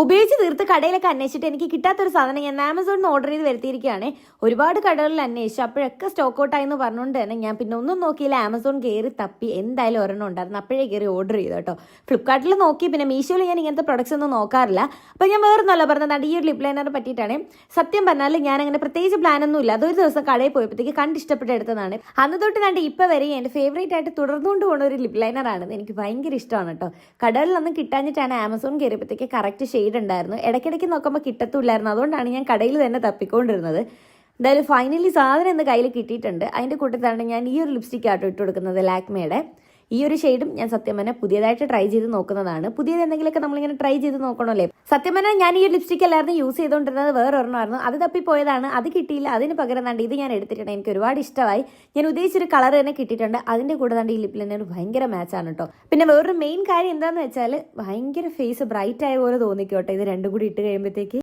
ഉപയോഗിച്ച് തീർത്ത് കടയിലൊക്കെ അന്വേഷിച്ചിട്ട് എനിക്ക് കിട്ടാത്തൊരു സാധനം ഞാൻ ആമസോണിൽ നിന്ന് ഓർഡർ ചെയ്ത് വരുത്തിയിരിക്കുകയാണ്. ഒരുപാട് കടകളിൽ അന്വേഷിച്ചു, അപ്പോഴൊക്കെ സ്റ്റോക്ക് ഔട്ട് ആയെന്ന് പറഞ്ഞുകൊണ്ട് തന്നെ ഞാൻ പിന്നെ ഒന്നും നോക്കിയില്ല, ആമസോൺ കയറി തപ്പി എന്തായാലും ഒരെണ്ണം ഉണ്ടായിരുന്നു. അപ്പോഴേ കയറി ഓർഡർ ചെയ്തു കേട്ടോ. ഫ്ലിപ്കാർട്ടിൽ നോക്കി, പിന്നെ മീഷോയിൽ ഞാൻ ഇങ്ങനത്തെ പ്രൊഡക്ട്സ് ഒന്നും നോക്കാറില്ല. അപ്പോൾ ഞാൻ വേറൊന്നുമല്ല പറഞ്ഞത്, ഈ ഒരു ലിപ് ലൈനറിനെ പറ്റിയിട്ടാണ്. സത്യം പറഞ്ഞാൽ ഞാൻ അങ്ങനെ പ്രത്യേകിച്ച് പ്ലാനൊന്നും ഇല്ല. അതൊരു ദിവസം കടയിൽ പോയപ്പോഴത്തേക്ക് കണ്ടിഷ്ടപ്പെട്ട് എടുത്തതാണ്. അന്ന് തൊട്ട് കണ്ട് ഇപ്പോൾ വരെ എൻ്റെ ഫേവറേറ്റ് ആയിട്ട് തുടർന്നുകൊണ്ട് പോകുന്ന ഒരു ലിപ് ലൈനറാണ്. എനിക്ക് ഭയങ്കര ഇഷ്ടമാണ് കേട്ടോ. കടകളിലൊന്നും കിട്ടാഞ്ഞിട്ടാണ് ആമസോൺ കയറിയപ്പോഴത്തേക്ക് കറക്റ്റ് ഷെയ്ഡ് ഉണ്ടായിരുന്നു. ഇടയ്ക്കിടയ്ക്ക് നോക്കുമ്പോൾ കിട്ടത്തില്ലായിരുന്നു. അതുകൊണ്ടാണ് ഞാൻ കടയിൽ തന്നെ തപ്പിക്കൊണ്ടിരുന്നത്. എന്തായാലും ഫൈനലി സാധനം ഇന്ന് കയ്യിൽ കിട്ടിയിട്ടുണ്ട്. അതിൻ്റെ കൂട്ടത്തിലാണ് ഞാൻ ഈ ഒരു ലിപ്സ്റ്റിക് ആട്ടോ ഇട്ട് കൊടുക്കുന്നത്, ലാക്മേയുടെ. ഈ ഒരു ഷെയ്ഡും ഞാൻ സത്യം പറഞ്ഞാൽ പുതിയതായിട്ട് ട്രൈ ചെയ്ത് നോക്കുന്നതാണ്. പുതിയത് എന്തെങ്കിലുമൊക്കെ നമ്മളിങ്ങനെ ട്രൈ ചെയ്ത് നോക്കണമല്ലേ. സത്യം പറഞ്ഞാൽ ഞാൻ ഈ ഒരു ലിപ്സ്റ്റിക് അല്ലായിരുന്നു യൂസ് ചെയ്തുകൊണ്ടിരുന്നത്, വേറെ ഒരെണ്ണമായിരുന്നു. അത് തപ്പിപ്പോയതാണ്, അത് കിട്ടിയില്ല. അതിന് പകരം കണ്ട് ഇത് ഞാൻ എടുത്തിട്ടുണ്ട്. എനിക്ക് ഒരുപാട് ഇഷ്ടമായി. ഞാൻ ഉദ്ദേശിച്ചൊരു കളർ തന്നെ കിട്ടിയിട്ടുണ്ട്. അതിൻ്റെ കൂടെ കണ്ട് ഈ ലിപ്പിൽ തന്നെ ഭയങ്കര മാച്ചാണ് കേട്ടോ. പിന്നെ വേറൊരു മെയിൻ കാര്യം എന്താണെന്ന് വെച്ചാൽ ഭയങ്കര ഫേസ് ബ്രൈറ്റ് ആയ പോലെ തോന്നിക്കോട്ടെ ഇത് രണ്ടും കൂടി ഇട്ട് കഴിയുമ്പോഴത്തേക്ക്.